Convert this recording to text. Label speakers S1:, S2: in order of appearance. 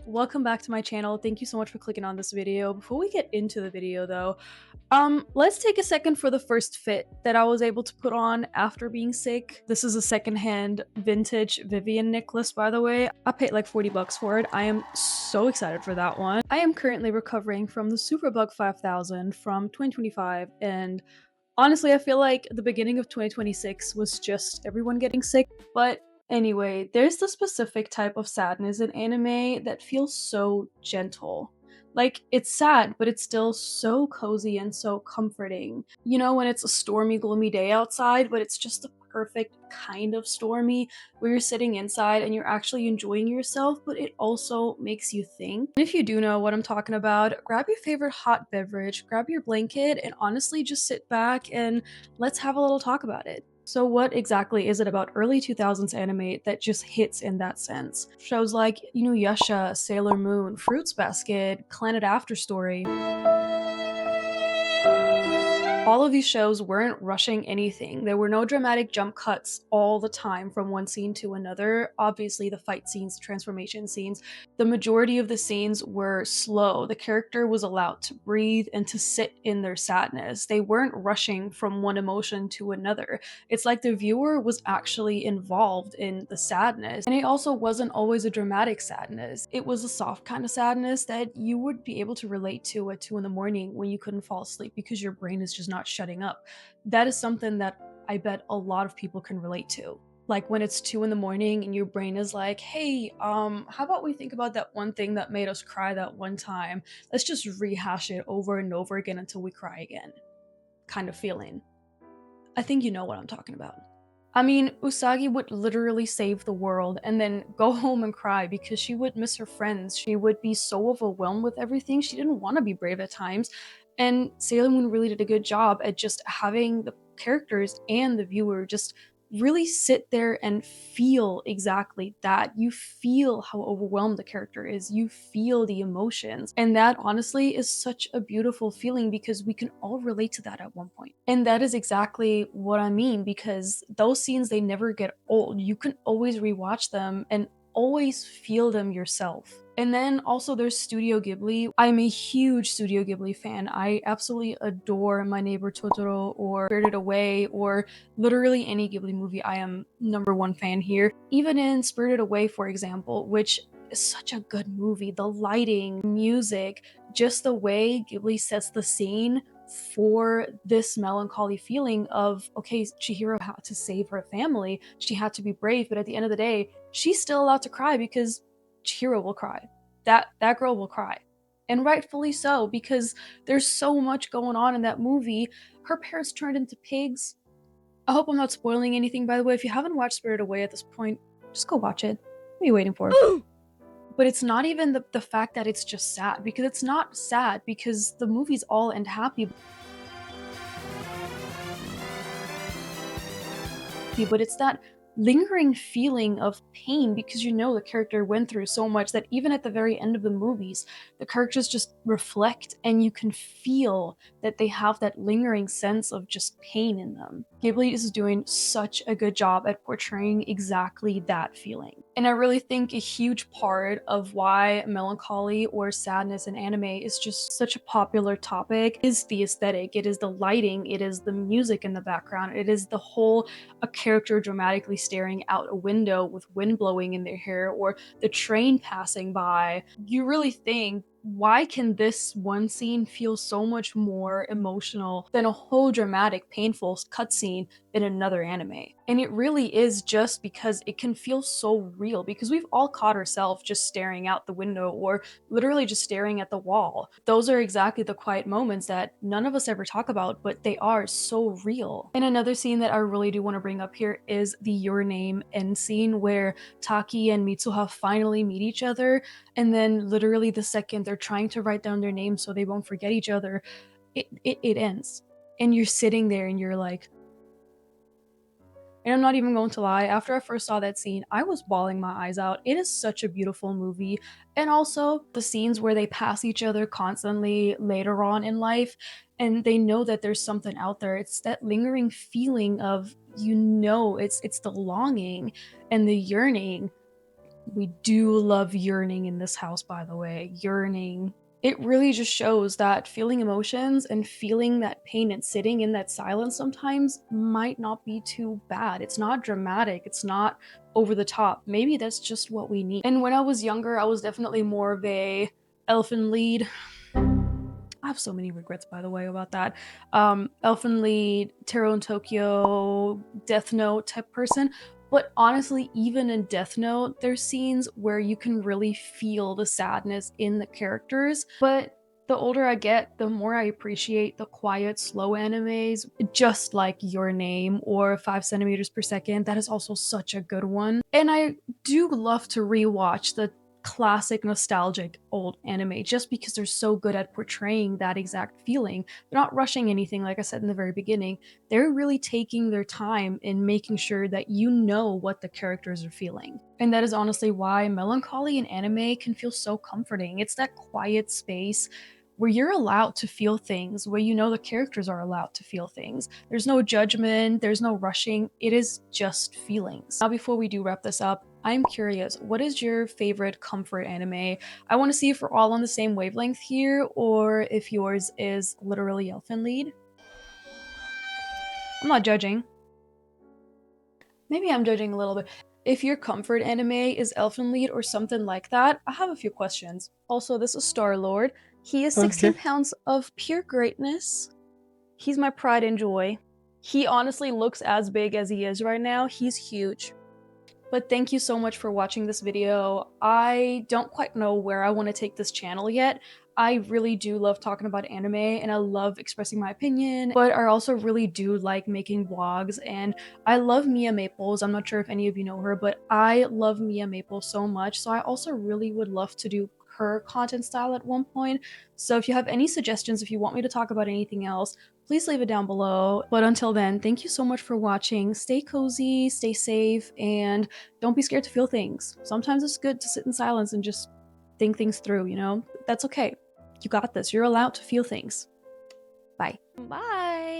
S1: welcome back to my channel. Thank you so much for clicking on this video. Before we get into the video though, let's take a second for the first fit that I was able to put on after being sick. This is a secondhand vintage Vivian necklace, by the way. I paid like 40 bucks for it. I am so excited for that one. I am currently recovering from the Superbug 5000 from 2025, and honestly, I feel like the beginning of 2026 was just everyone getting sick. But anyway, there's the specific type of sadness in anime that feels so gentle. Like, it's sad, but it's still so cozy and so comforting. You know, when it's a stormy, gloomy day outside, but it's just the perfect kind of stormy where you're sitting inside and you're actually enjoying yourself, but it also makes you think. And if you do know what I'm talking about, grab your favorite hot beverage, grab your blanket, and honestly just sit back and let's have a little talk about it. So what exactly is it about early 2000s anime that just hits in that sense? Shows like Inuyasha, Sailor Moon, Fruits Basket, Planet After Story. All of these shows weren't rushing anything. There were no dramatic jump cuts all the time from one scene to another. Obviously, the fight scenes, transformation scenes, the majority of the scenes were slow. The character was allowed to breathe and to sit in their sadness. They weren't rushing from one emotion to another. It's like the viewer was actually involved in the sadness. And it also wasn't always a dramatic sadness. It was a soft kind of sadness that you would be able to relate to at 2 in the morning when you couldn't fall asleep because your brain is just not shutting up. That is something that I bet a lot of people can relate to. Like when it's 2 in the morning and your brain is like, hey, how about we think about that one thing that made us cry that one time? Let's just rehash it over and over again until we cry again. Kind of feeling. I think you know what I'm talking about. I mean, Usagi would literally save the world and then go home and cry because she would miss her friends. She would be so overwhelmed with everything. She didn't want to be brave at times. And Sailor Moon really did a good job at just having the characters and the viewer just really sit there and feel exactly that. You feel how overwhelmed the character is. You feel the emotions. And that honestly is such a beautiful feeling because we can all relate to that at one point. And that is exactly what I mean, because those scenes, they never get old. You can always rewatch them and always feel them yourself. And then also there's Studio Ghibli. I'm a huge Studio Ghibli fan. I absolutely adore My Neighbor Totoro or Spirited Away or literally any Ghibli movie. I am #1 fan here. Even in Spirited Away, for example, which is such a good movie. The lighting, music, just the way Ghibli sets the scene for this melancholy feeling of, okay, Chihiro had to save her family. She had to be brave, but at the end of the day, she's still allowed to cry because Chihiro will cry. That girl will cry. And rightfully so, because there's so much going on in that movie. Her parents turned into pigs. I hope I'm not spoiling anything, by the way. If you haven't watched Spirit Away at this point, just go watch it. What are you waiting for? But it's not even the fact that it's just sad, because it's not sad because the movies all end happy. But it's that lingering feeling of pain because you know the character went through so much that even at the very end of the movies, the characters just reflect and you can feel that they have that lingering sense of just pain in them. Ghibli is doing such a good job at portraying exactly that feeling. And I really think a huge part of why melancholy or sadness in anime is just such a popular topic is the aesthetic. It is the lighting, it is the music in the background, it is the whole a character dramatically staring out a window with wind blowing in their hair or the train passing by. You really think, why can this one scene feel so much more emotional than a whole dramatic, painful cutscene in another anime? And it really is just because it can feel so real, because we've all caught ourselves just staring out the window or literally just staring at the wall. Those are exactly the quiet moments that none of us ever talk about, but they are so real. And another scene that I really do want to bring up here is the Your Name end scene where Taki and Mitsuha finally meet each other, and then literally the second they're trying to write down their names so they won't forget each other, it ends. And you're sitting there and you're like, and I'm not even going to lie, after I first saw that scene, I was bawling my eyes out. It is such a beautiful movie. And also the scenes where they pass each other constantly later on in life and they know that there's something out there. It's that lingering feeling of, it's the longing and the yearning. We do love yearning in this house, by the way. Yearning. It really just shows that feeling emotions and feeling that pain and sitting in that silence sometimes might not be too bad. It's not dramatic, it's not over the top. Maybe that's just what we need. And when I was younger, I was definitely more of a elfen lied. I have so many regrets, by the way, about that. Elfen lied, Taro in Tokyo, Death Note type person. But honestly, even in Death Note, there's scenes where you can really feel the sadness in the characters. But the older I get, the more I appreciate the quiet, slow animes, just like Your Name or 5 centimeters per second. That is also such a good one. And I do love to rewatch the classic nostalgic old anime just because they're so good at portraying that exact feeling. They're not rushing anything, like I said in the very beginning. They're really taking their time in making sure that you know what the characters are feeling. And that is honestly why Melancholy in anime can feel so comforting. It's that quiet space where you're allowed to feel things, where you know the characters are allowed to feel things. There's no judgment, there's no rushing, it is just feelings. Now, before we do wrap this up, I'm curious, what is your favorite comfort anime? I want to see if we're all on the same wavelength here, or if yours is literally Elfen Lied. I'm not judging. Maybe I'm judging a little bit. If your comfort anime is Elfen Lied or something like that, I have a few questions. Also, this is Star-Lord. He is 16 pounds of pure greatness. He's my pride and joy. He honestly looks as big as he is right now. He's huge. But thank you so much for watching this video. I don't quite know where I want to take this channel yet. I really do love talking about anime and I love expressing my opinion, but I also really do like making vlogs, and I love Mia Maples. I'm not sure if any of you know her, but I love Mia Maples so much, so I also really would love to do her content style at one point. So if you have any suggestions, if you want me to talk about anything else, please leave it down below. But until then, thank you so much for watching. Stay cozy, stay safe, and don't be scared to feel things. Sometimes it's good to sit in silence and just think things through, you know? That's okay. You got this. You're allowed to feel things. Bye. Bye.